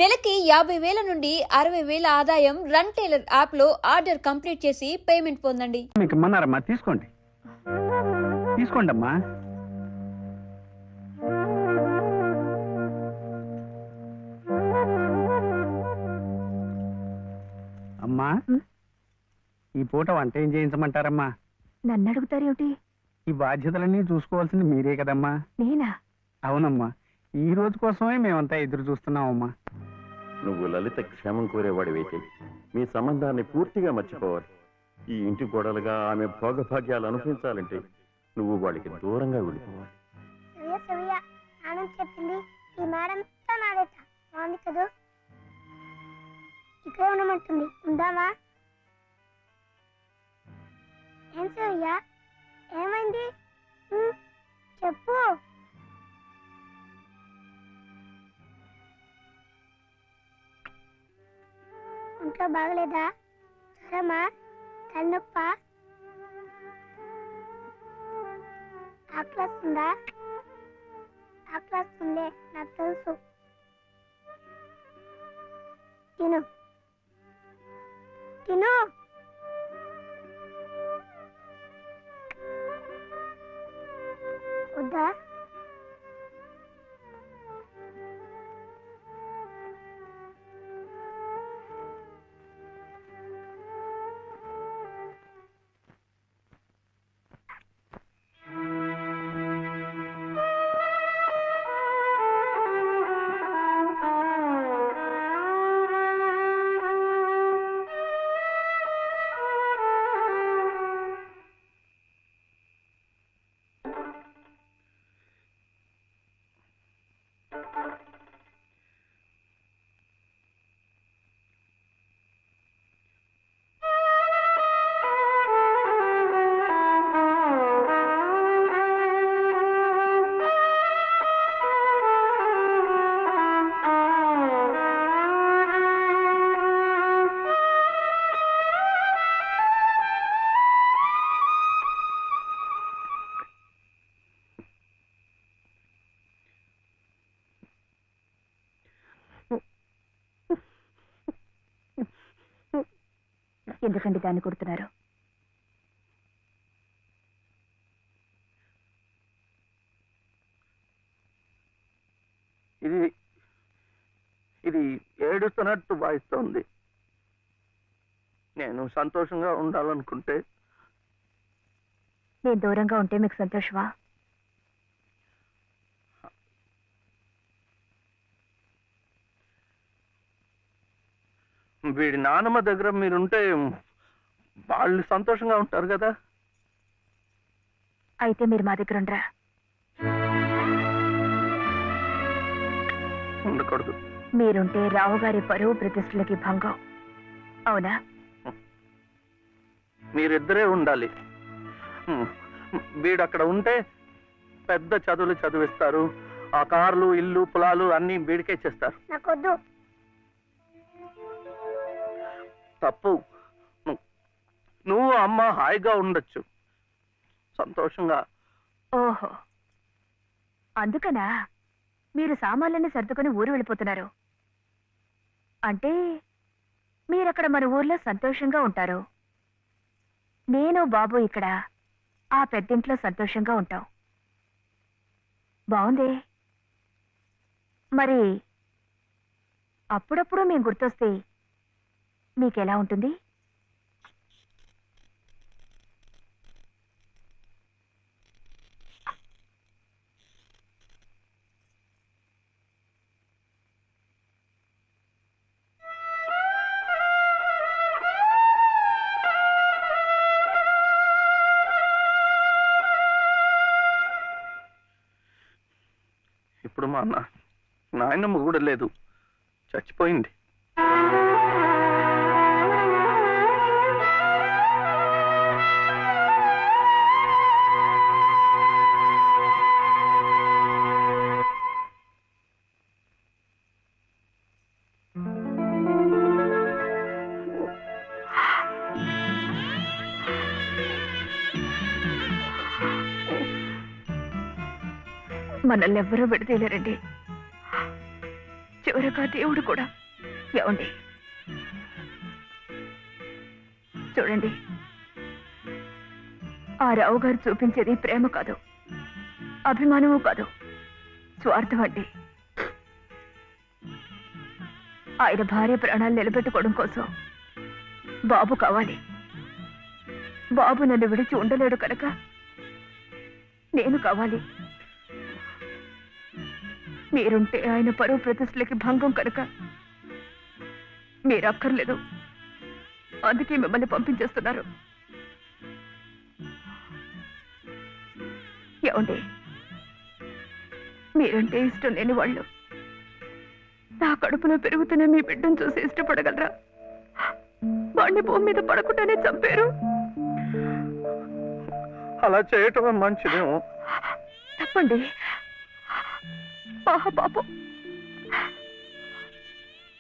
నెలకి 50,000 నుండి 60,000 ఆదాయం రన్ టైలర్ యాప్ లో ఆర్డర్ కంప్లీట్ చేసి పేమెంట్ పొందండి. మీకు ఇమ్మన్నారమ్మా, తీసుకోండి తీసుకోండి అమ్మా. అమ్మా, ఈ పూట వంట ఏం చేయించమంటారమ్మా? నన్ను అడుగుతారేమిటి? ఈ బాధ్యతలన్నీ చూసుకోవాల్సింది మీరే కదమ్మా. నేనా? అవునమ్మా, ఈ రోజు కోసమే మేమంతా ఎదురు చూస్తున్నామమ్మా. నువ్వు లలిత క్షేమం కోరేవాడివైతే మీ సంబంధాన్ని పూర్తిగా మర్చిపోవాలి. ఈ ఇంటి గొడవలుగా ఆమె భోగభాగ్యాలు అనుభవించాలంటే నువ్వు వాడికి దూరంగా వెళ్ళిపోవాలి. చెప్పింది ఈ మేడం నాడేట బాగుంది కదా, ఇక్కడే ఉండమంటుంది. ఉందామా? ఏం సూర్య, ఏమైంది? చెప్పు. ఇంట్లో బాగలేదా? జ్వరమా? తలనొప్ప? ఆకలిస్తుందా? ఆకలిస్తుందే, నాకు తెలుసు. తిను తిను. వద్దా? ఎందుకండి దాన్ని కొడుతున్నారు? ఇది ఇది ఏడుస్తున్నట్టు వాయిస్తోంది. నేను సంతోషంగా ఉండాలనుకుంటే నేను దూరంగా ఉంటే మీకు సంతోషమా? వీడి నానమ్మ దగ్గర మీరుంటే వాళ్ళు సంతోషంగా ఉంటారు కదా. అయితే మీరు మా దగ్గర ఉండరా? ఉండకూడదు. మీరుంటే రావుగారి పరువు ప్రతిష్టలకి భంగం. అవునా? మీరిద్దరే ఉండాలి. వీడు అక్కడ ఉంటే పెద్ద చదువులు చదివిస్తారు. ఆ కార్లు, ఇల్లు, పొలాలు అన్ని వీడికే చేస్తారు. నాకొద్దు. తప్పు. నువ్వు అమ్మ హాయిగా ఉండొచ్చు, సంతోషంగా. ఓహో, అందుకనా మీరు సామాన్లన్నీ సర్దుకొని ఊరు వెళ్ళిపోతున్నారు? అంటే మీరక్కడ మన ఊర్లో సంతోషంగా ఉంటారు, నేను బాబు ఇక్కడ ఆ పెద్దింట్లో సంతోషంగా ఉంటాం. బాగుంది. మరి అప్పుడప్పుడు మేము గుర్తొస్తే మీకెలా ఉంటుంది? ఇప్పుడు మా నాయనమ్మ కూడా లేదు, చచ్చిపోయింది. మనల్ని ఎవ్వరూ విడదీయలేరండి. చివరగా దేవుడు కూడా. ఏమండి, చూడండి, ఆ రావు గారు చూపించేది ప్రేమ కాదు, అభిమానము కాదు, స్వార్థం అండి. ఆయన భార్య ప్రాణాలు నిలబెట్టుకోవడం కోసం బాబు కావాలి. బాబు నన్ను విడిచి ఉండలేడు కనుక నేను కావాలి. మీరుంటే ఆయన పరువు ప్రతిష్టలకి భంగం కనుక మీరు అక్కర్లేదు, అందుకే మిమ్మల్ని పంపించేస్తున్నారు. ఏమండి, మీరంటే ఇష్టం లేని వాళ్ళు నా కడుపులో పెరుగుతున్న మీ బిడ్డను చూసి ఇష్టపడగలరా? వాడిని భూమి మీద పడకుండానే చంపారు. అలా చేయటం మంచిదేమో. తప్పండి. పాపం,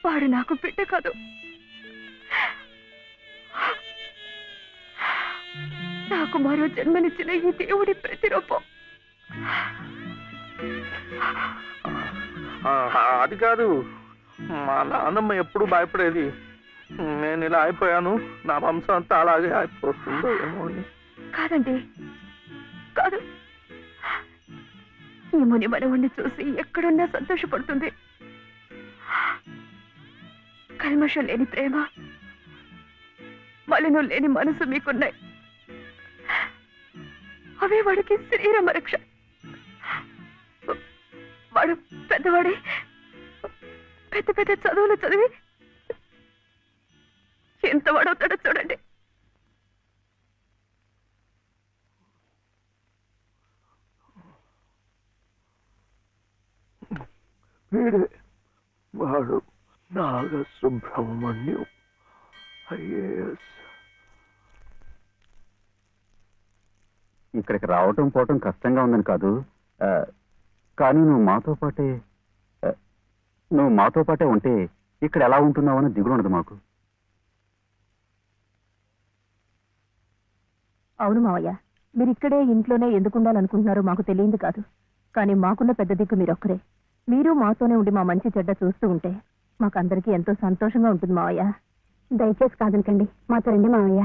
వాడు నాకు బిడ్డ కాదు, నాకు మరో జన్మనిచ్చిన ఈ దేవుడి ప్రతిరూపం. అది కాదు, మా నాన్నమ్మ ఎప్పుడు భయపడేది నేను ఇలా అయిపోయాను, నా వంశం అంతా అలాగే అయిపోతుందో ఏమో అని. కాదండి, కాదు. ఈ ముని మనవుణ్ణి చూసి ఎక్కడున్నా సంతోషపడుతుంది. కల్మషం లేని ప్రేమ, మలినం లేని మనసు మీకున్నాయి. అవే వాడికి శ్రీరామ రక్ష. వాడు పెద్దవాడి పెద్ద పెద్ద చదువులు చదివి ఎంత వాడవుతాడో చూడండి. వీడే వాడు నాగసుబ్రహ్మణ్యం ఐఏఎస్. ఇక్కడికి రావటం పోవటం కష్టంగా ఉందని కాదు, కానీ నువ్వు మాతో పాటే ఉంటే ఇక్కడ ఎలా ఉంటున్నావు అని దిగులు ఉండదు మాకు. అవును మావయ్య, మీరు ఇక్కడే ఇంట్లోనే ఎందుకు ఉండాలనుకుంటున్నారో మాకు తెలియదు కాదు, కానీ మాకున్న పెద్ద దిక్కు మీరొక్కరే. మీరు మాతోనే ఉండి మా మంచి చెడ్డ చూస్తూ ఉంటే మాకందరికీ ఎంతో సంతోషంగా ఉంటుంది మావయ్య. దయచేసి కాదనకండి, మాతో రండి మావయ్య.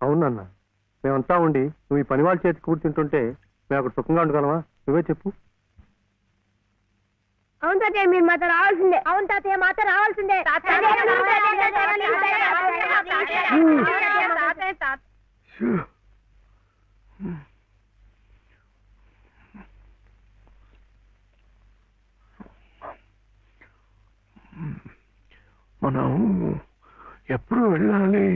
అవునన్న, మేమంతా ఉండి నువ్వు ఈ పని వాళ్ళ చేతి కూర్చుంటుంటే మేము అక్కడ సుఖంగా ఉండగలమా? నువ్వే చెప్పు. అవును తాతయ్య, మీరు మాతో రావాల్సిందే. అవును తాతయ్య, మాతో రావాల్సిందే. మనం ఎప్పుడు వెళ్ళాలి?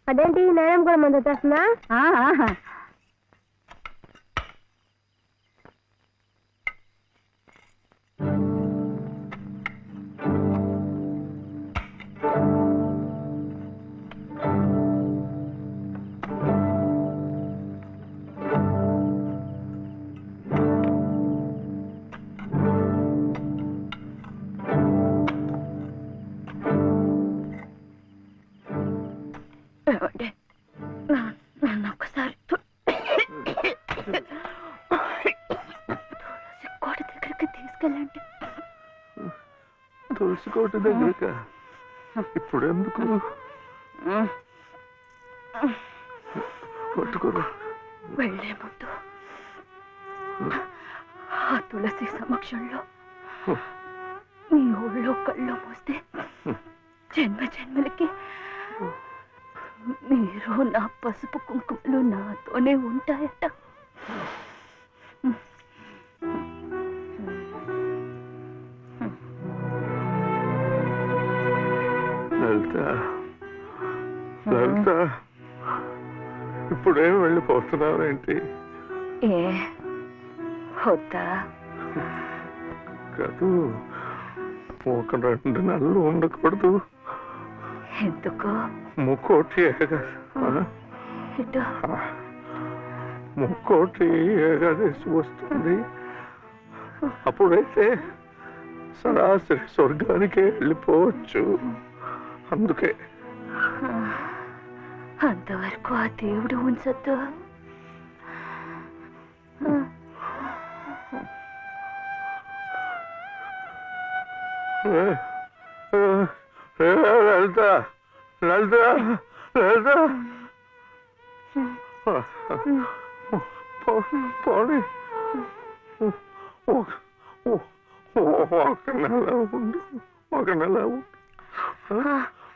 అదేంటి నేరం కూడా మంది వచ్చేస్తున్నా? నన్ను ఒక్కసారి కోట దగ్గరికి తీసుకెళ్ళండి. తులసి కోట దగ్గర ఇప్పుడు ఎందుకు? పట్టుకోరు. వెళ్లే ముందు ఆ తులసి సమక్షంలో మీ ఊళ్ళో కళ్ళు మూస్తే జన్మ జన్మలకి మీరు నా పసుపు కుంకుమలు నాతోనే ఉంటాయట. లలిత, ఇప్పుడేం వెళ్ళిపోతున్నావేంటి? ఏ వద్దా? కాదు, ఒక 2 నెలలు ఉండకూడదు. ఎందుకు? ముక్కోటి ఇటు ముక్కోటి ఏకాదశి వస్తుంది. అప్పుడైతే సరాసరి స్వర్గానికే వెళ్ళిపోవచ్చు. అందుకే అంతవరకు ఆ దేవుడు ఉంచొద్దు. లలిత లలిత లలిత పోనీ ఒక నెల ఉండు, ఒక నెల ఉండు.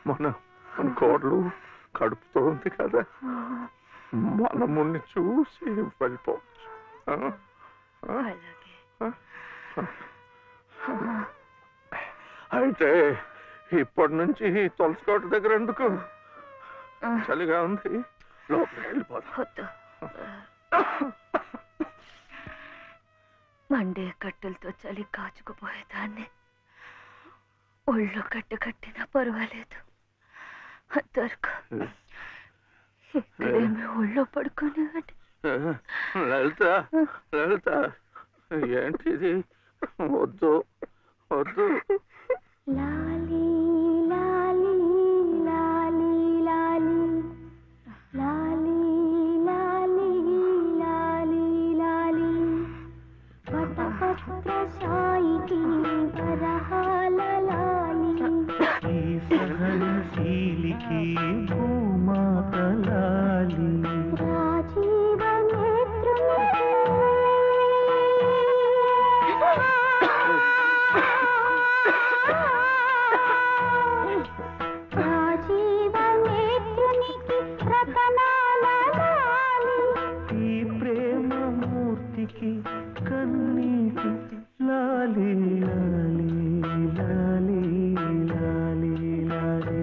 మన కోడలు కడుపుతో ఉంది కదా, మనముని చూసి వెళ్ళిపోవచ్చు. అయితే ఇప్పటి నుంచి తులసి కోట దగ్గర ఎందుకు? చలిగా ఉంది, లోపలికి వెళ్ళిపోతా. మండే కట్టెలతో చలి కాచుకుపోయేదాన్ని. ఒళ్ళో కట్టు కట్టినా పర్వాలేదు. అంతవరకు ఇక్కడేమి ఒళ్ళో పడుకునేవాడి. లలిత లలిత ఏంటిది? వద్దు వద్దు. లాలి లాలి లాలి లాలి లాలి లాలి లాలి లాలి వటపత్ర సాయికి వరహాల లాలి సహనశీలికి భూమాత లాలి రాజీవ నేత్రుని రాజీవ నేత్రునికి రతనాల లాలి ఈ ప్రేమ మూర్తికి కన్నీటి లాలి లాలి లాలి లాలి లాలి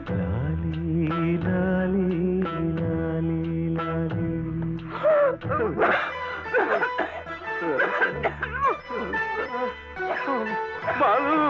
లాలి లాలి లాలి లాలి. బాలు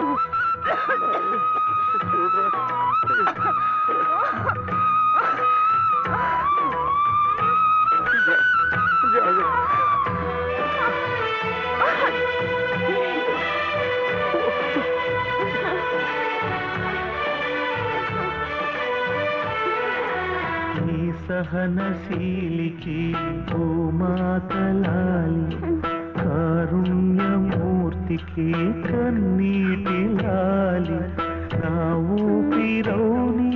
ఈ సహనశీలికి భూమాత లాలి కారుణ్యమూర్తికి కన్నీటి లాలి నా ఊపిరౌని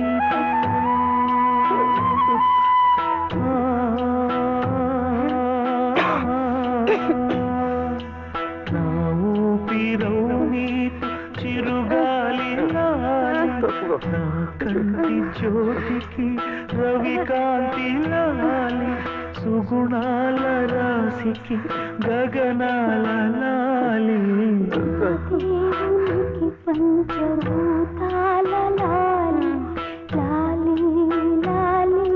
నా ఊపిరౌని చిరుగాలి లాలి నా కంటి జ్యోతికి రవికాంతి లాలి సుగుణాల రాశికి గగనాల లాలి దేవునికి పంచభూతాల లాలి లాలి లాలి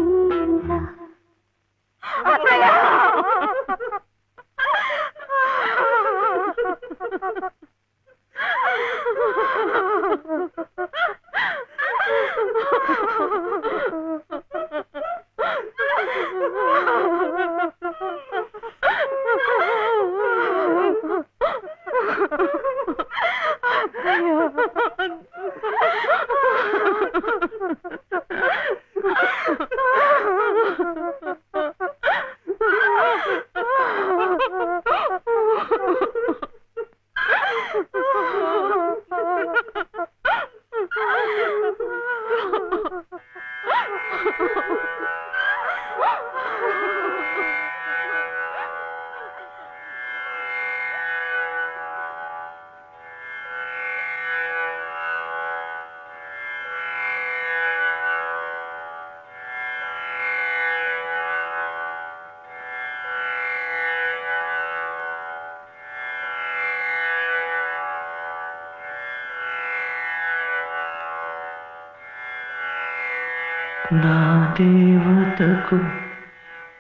నా దేవతకు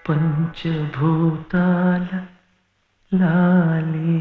పంచభూతాల లాలి